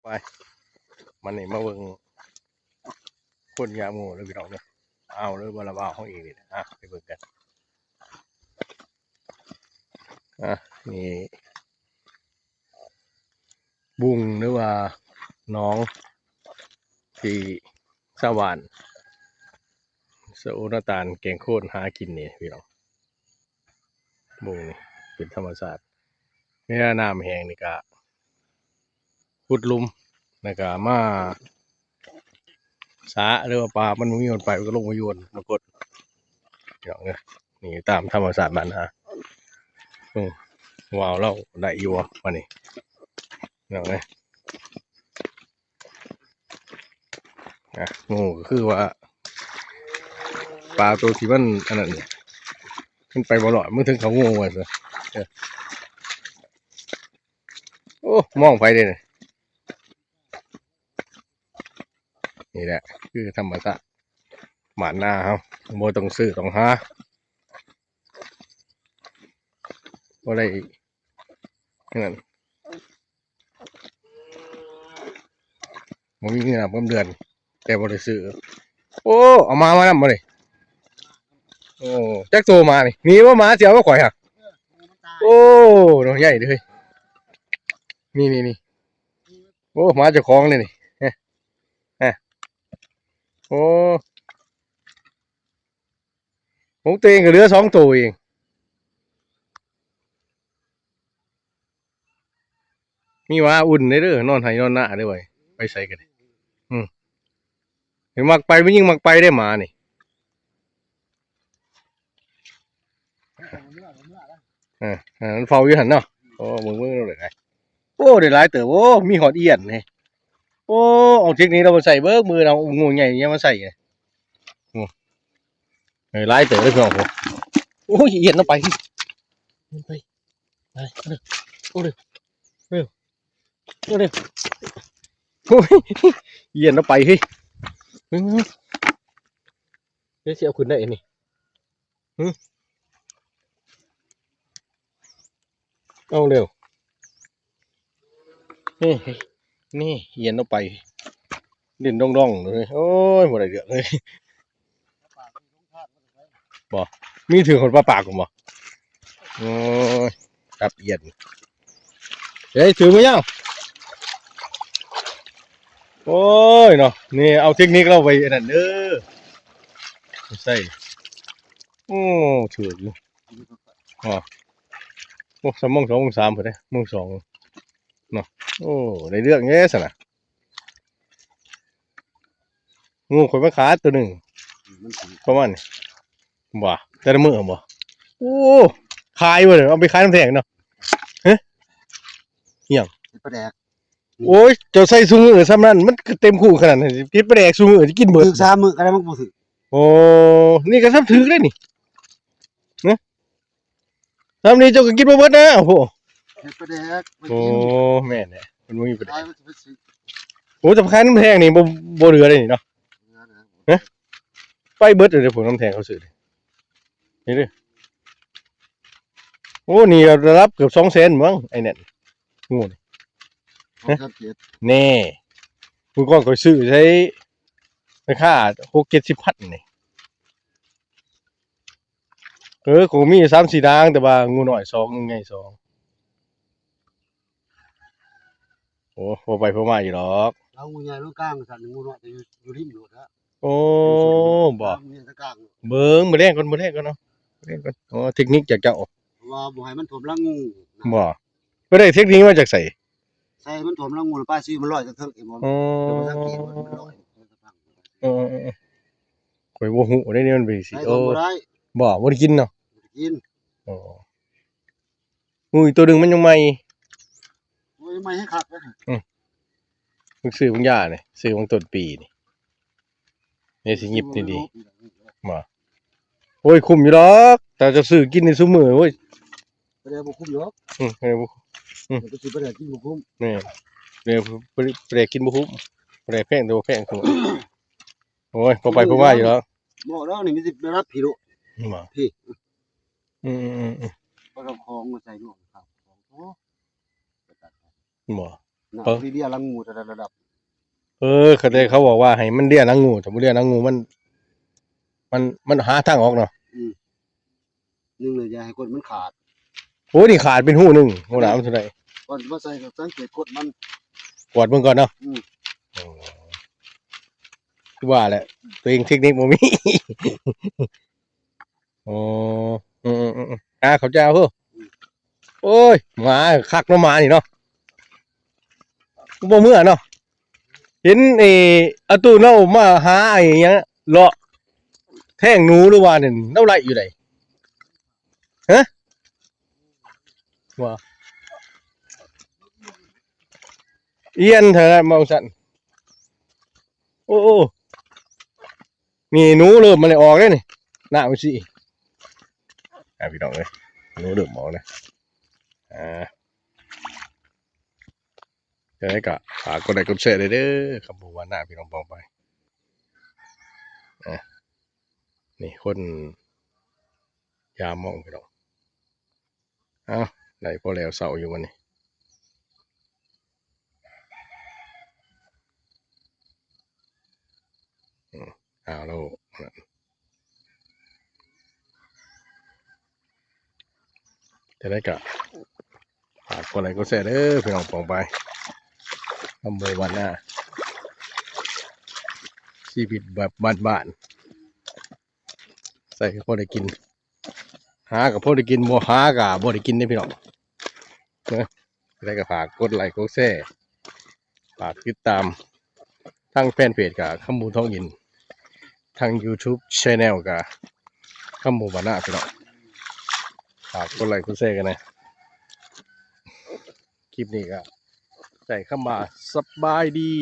ไปมันนี่มาเบิ่งคนยาโมเลยพี่น้องเนี่ยเอาเลยบาราบาห้องเองนี่ไปเบิ่งกันนี่บุ้งหรือว่าน้องที่สวรรค์สะโอนาตาลแกงโคตรหากินนี่พี่น้องบุ้งนี่เป็นธรรมศาสตร์ในน้ำแห้งนี่ก็ขุดลุมแล้วก็มาสาหรือว่าปลามันมีโยนไปมันก็ลงมาโยนมากดพี่น้องเนี่ยนี่ตามธรรมศาสตร์มันว้าวเราได้อยู่วันนี้พี่น้องเนี่ยงูก็คือว่าปลาตัวที่มันอันนั้นเนี่ยมันไปบ่หลอดมึงถึงเขางูมาสิโอ้มองไปเลยนี่แหละคือธรรมชาติหมาหน้าครับโมต้องซื้อต้องหาบ่ได้นั่นมันมีเงินเดือนแต่บ่ได้ซื้อโอ้เอามาแล้วมาเลยโอ้แจ็คโตมานี่ว่ามาเสียวก็ข่อยฮะโอ้น้องใหญ่เลยนี่โอ้มาจะคล้องเลยนี่โอ้ผมตัวเองก็เหลือ2 ตัวเองมีว่าอุ่นได้เด้อนอนไห้นอนหน้าได้ไว้ไปใส่กันเห็นมักไปไม่ยิ่งมักไปได้มานี่มันเฝ้าอยู่หันเนาะโอ้มึงเลยไงโอ้เดี๋ยวหลายเต๋อโอ้มีหอดเอียนนี่โอ้เอาเทคนิคเรามาใส่เบิกมือเรางูใหญ่เงี้ยมาใส่ไงหลายเต๋อเลยพี่น้องโอ้ยเอียนเราไปไปโอ้เร็วโอ้เร็วโอ้ยเอียนเราไปเฮ้ยเดี๋ยวเสียขึ้นได้นี่เอาเร็วนี่เอียนเราไปเด่นดองเลยโอ้ยหมดอะไรเดือดเลยบ่มีถือคนปลาปากผมบ่โอ้ยกับเอียนเฮ้ยถือมายังโอ้ยเนาะนี่เอาเทคนิคเราไปนั่นเด้อใส่โอ้ถืออยู่โอ้2 โมง 2 โมง 3พอได้โมง 2เนาะโอ้ในเรื่องเงี้ยสินะงูข่อยมาขาตัวหนึ่งประมาณนี้บ่แต่ละมือบ่โอ้ขายบ่เลยเอาไปขายน้ำแข็งเนาะเฮ้ยยังปลาแดกโอ้ยเจ้าใส่ซุมือซ้ำนั้นมันเต็มคู่ขนาดนั้นกินปลาแดกซุมือจะกินเบิดถึก3 มื้ออะไรมันบ่ถึกโอ้นี่ก็ซ้ำถึกเลยนี่นะซ้ำนี้เจ้าก็กินบ่เบิดนะโอ้โหปลาแดกโอ้แม่นเนี่ยมันบ่มีปลาแดกโอ้จะขายน้ำแข็งนี่บ่เหลือเลยนี่เนาะไปเบิดเลยผมน้ำแข็งเขาซื้อนี่ดิโอ้นี่ระดับเกือบ200,000มั้งไอ้เนี่ยงูนี่คุณก็เคยซื้อใช้ราคา60-70 พันนี่กูมี3-4 ดางแต่ว่างูหน่อย2งูใหญ่2โอ้พอไปพอมาอยู่หรอกเอางูใหญ่ลูกกลางสั่นงูน้อยจะอยู่ริมโลดฮะโอ้บ่เบิ่งมื้อแรกก่อนเนาะเล่นก่อนอ๋อเทคนิคจากเจ้าว่าบ่ให้มันถมละงูบ่ได้เทคนิคมาจากไสใส่มันถมละงูป้าซื้อมันลอยจักเทิงเองบ่สังเกตว่ามันลอยข่อยบ่ฮู้ได้นี่มันเป็นสิบ่ได้กินเนาะกินอ๋องูอีกตัวนึงมันยังใหม่โอ้ยใหม่ให้คักเด้อมึงซื้อบางยานี่ซื้อบางต้นปีนี่สิหยิบนี่ดีบ่โอ้ยคุ้มอยู่ดอกแต่จะซื้อกินในซุมื้อโอ้ยบ่ได้บ่คุ้มหรอกบ่ไปซื้อบ่ได้กินบ่คุ้มนี่เดี๋ยวบ่ได้กินบ่คุ้มบ่ได้แพงแต่บ่แพงคุ้มโอ้ยพอไปพอมาอยู่แล้วบ่ดอกนี่มีสิได้รับพี่ลูกบ่พี่บ่ต้องของมาใส่ลูกครับของโอ้บ่ น่ะเดียลังงูระดับเขาบอกว่าให้มันเลี้ยนางงูถ้าบ่เลี้ยนางงูมันหาทางออกเนาะนึงเลยอย่าให้กดมันขาดโอ้นี่ขาดเป็นหูหนึงหูหนามเท่าไหร่ก่อนมาใส่ก็สังเกตกดมันกวดเบิ่งก่อนเนาะคือว่าแหละตัวเองเทคนิคบ่มีอ๋อเขาจะเอาเฮ้อโอ้ยหมาคักเนาะหมานี่เนาะบ่เมื่อเนาะเห็นอาตู้เนามาหาหยังเลาะแท่งหนูหรือว่าเนี่ยเนาไล่อยู่ไดฮะว่าเอียนเถอะเมาสั่นโอ้นี่หนูเริ่มมันเลยออกแล้วนี่หน้ามันสิพี่น้องเอ้ยหนูเริ่มออกนะจะได้กะฝากกดไลค์กดแชร์เด้อครับผมว่าหน้าพี่น้องปองไปนี่คนยามมองพี่น้องได้พอแล้วเสาอยู่วันนี้แล้วจะได้กะฝากกดไลค์กดแชร์เด้อพี่น้องปองไปทำบ่วันหน้าชีวิตแบบบ้านๆใส่พอได้กินหากับพอได้กินบ่หากับบ่ได้กินได้พี่น้องได้ก็ฝากกดไลค์กดแชร์ฝากติดตามทั้งแฟนเพจกับข้ามมูท้องอินทาง YouTube Channel กับข้ามมูบ้านหน้าพี่น้องฝากกดไลค์กดแชร์กันนะคลิปนี้ก็ใส่เข้ามาสบายดี